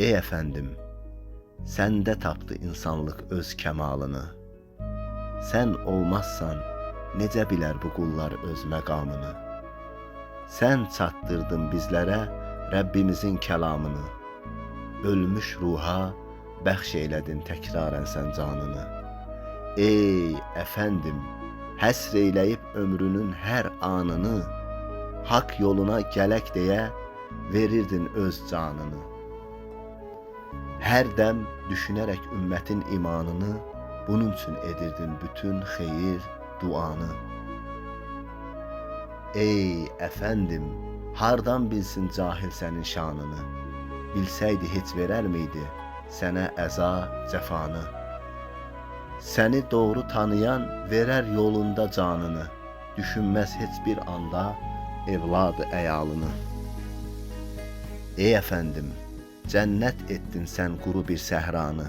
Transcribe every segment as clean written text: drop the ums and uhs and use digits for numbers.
Ey efendim, səndə tapdı insanlıq öz kəmalını. Sən olmazsan, necə bilər bu qullar öz məqamını? Sən çatdırdın bizlərə Rəbbimizin kəlamını. Ölmüş ruha bəxş eylədin təkrarən sən canını. Ey əfəndim, həsr eyləyib ömrünün hər anını, haqq yoluna gələk deyə verirdin öz canını. Hər dəm düşünərək ümmətin imanını, bunun üçün edirdin bütün xeyir duanı. Ey əfəndim, hardan bilsin cahil sənin şanını? Bilsəydi heç verər miydi sənə əza cəfanı? Səni doğru tanıyan verər yolunda canını, düşünməz heç bir anda evladı əyalını. Ey əfəndim, cənnət etdin sən quru bir səhranı,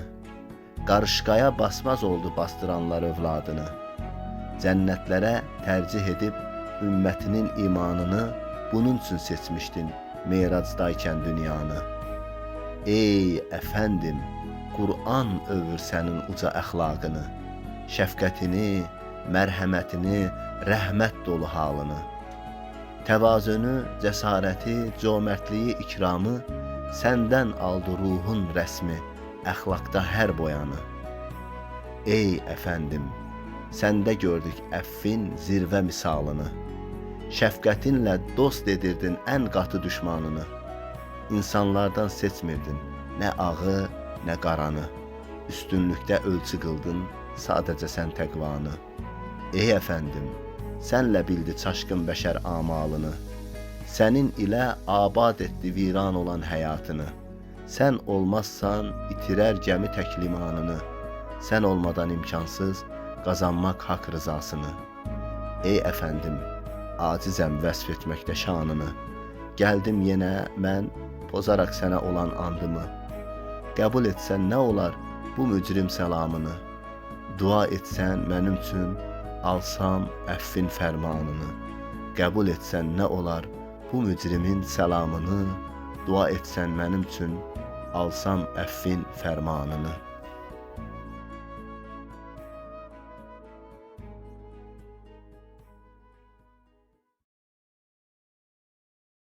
qarışqaya basmaz oldu bastıranlar övladını. Cənnətlərə tərcih edib ümmətinin imanını, bunun üçün seçmişdin Meracdaykən dünyanı. Ey əfəndim, Qur'an övür sənin uca əxlaqını, şəfqətini, mərhəmətini, rəhmət dolu halını. Təvazönü, cəsarəti, cömərtliyi, ikramı səndən aldı ruhun rəsmi, əxlaqda hər boyanı. Ey əfəndim, səndə gördük əffin zirvə misalını. Şəfqətinlə dost edirdin ən qatı düşmanını. İnsanlardan seçmirdin nə ağı, nə qaranı. Üstünlükdə ölçü qıldın sadəcə sən təqvanı. Ey əfəndim, sənlə bildi çaşqın bəşər amalını. Sənin ilə abad etdi viran olan həyatını. Sən olmazsan itirər gəmi tək limanını. Sən olmadan imkansız qazanmaq haqq rızasını. Ey əfəndim, acizəm vəsf etməkdə şanını. Gəldim yenə mən pozaraq sənə olan andımı. Qəbul etsən nə olar bu mücrim səlamını? Dua etsən mənim üçün alsam əffin fərmanını. Qəbul etsən nə olar bu mücrimin səlamını? Dua etsən mənim üçün alsam əffin fərmanını.